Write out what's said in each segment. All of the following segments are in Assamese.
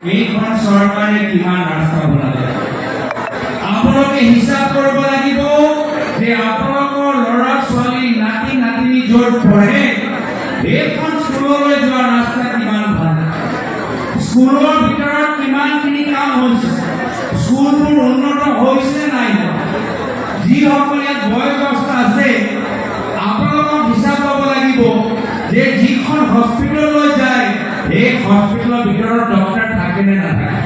এইখন চৰকাৰে কিমান ৰাস্তা বনালে আপোনালোকে হিচাপ কৰিব লাগিব যে আপোনালোকৰ ল'ৰা ছোৱালী নাতি নাতিনী য'ত পঢ়ে এইখন স্কুললৈ যোৱা ৰাস্তা কিমান ভাল স্কুলৰ ভিতৰত কিমানখিনি কাম হৈছে স্কুলবোৰ উন্নত হৈছে নাই যিসকল ইয়াত বয়োজ্যেষ্ঠ আছে আপোনালোকক হিচাপ ল'ব লাগিব যে যিখন হস্পিটেললৈ যায় এই হস্পিটেলৰ ভিতৰত ডক্টৰ থাকে নে নাথাকে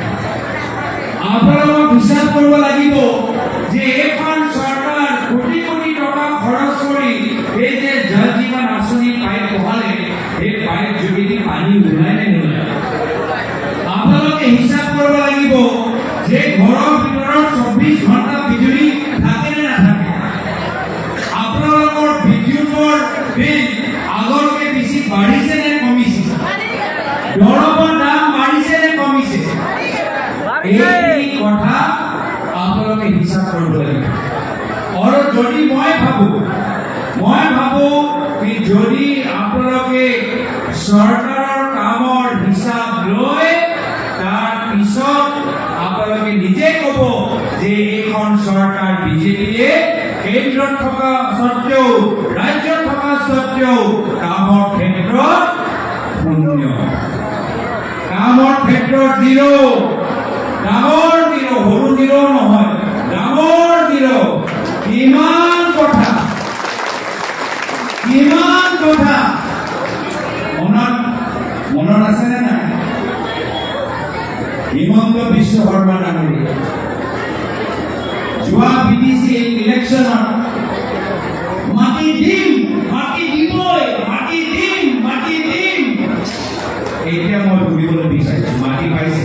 আপোনালোকক হিচাপ কৰিব লাগিব যে এইখন চৰকাৰ কোটি কোটি টকা খৰচ কৰি এই যে জল জীৱন আঁচনি পাইপ বহালে এই পাইপ যোগেদি পানী ওলাই নে নোলায় আপোনালোকে হিচাপ কৰিব লাগিব যে ঘৰৰ ভিতৰত 24 ঘণ্টা বিজুলী থাকে নে নাথাকে আপোনালোকৰ বিদ্যুতৰ বিল আগতকৈ বেছি বাঢ়িছে নে কমিছে দৰৱৰ দাম বাঢ়িছে নে কমিছে এই কথা আপোনালোকে হিচাপ কৰিব লাগিব আৰু যদি মই ভাবো কি যদি আপোনালোকে চৰকাৰৰ কামৰ হিচাপ লৈ তাৰ পিছত আপোনালোকে নিজে ক'ব যে এইখন চৰকাৰ বিজেপিয়ে কেন্দ্ৰত থকা স্বত্তেও ৰাজ্যত থকা স্বত্তেও কামৰ ক্ষেত্ৰত শূন্য কামৰ ক্ষেত্ৰত জিৰ' ডাঙৰ জিৰ' সৰু জিৰ' নহয় ডাঙৰ জিৰ' কিমান কথা মনত আছে নে নাই হিমন্ত বিশ্ব শৰ্মা ডাঙৰীয়া যোৱা বিটিচি ইলেকশ্যনত মাটি দিম এতিয়া মই ঘূৰিবলৈ বিচাৰিছো মাটি পাইছে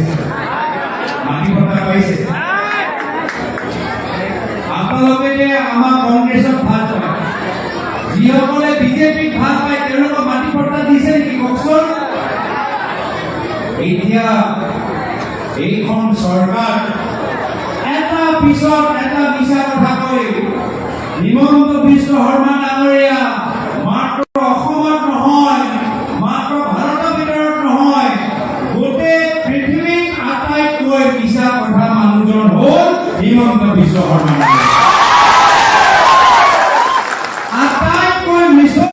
মাটি ভত্তা পাইছে আপোনালোকে যে আমাৰ কংগ্ৰেছক ভাল পায় যিসকলে বিজেপিক ভাল পায় তেওঁলোকক মাটি ভত্তা দিছে নেকি কওকচোন এতিয়া এইখন চৰকাৰ এটা পিছত এটা মিছা কথা কৈ হিমন্ত বিশ্ব শৰ্মা ডাঙৰীয়া মাত্ৰ অসমত নহয় মাত্ৰ ভাৰতৰ ভিতৰত নহয় গোটেই পৃথিৱীত আটাইতকৈ মিছা কথা মানুহজন হ'ল হিমন্ত বিশ্ব শৰ্মা ডাঙৰীয়া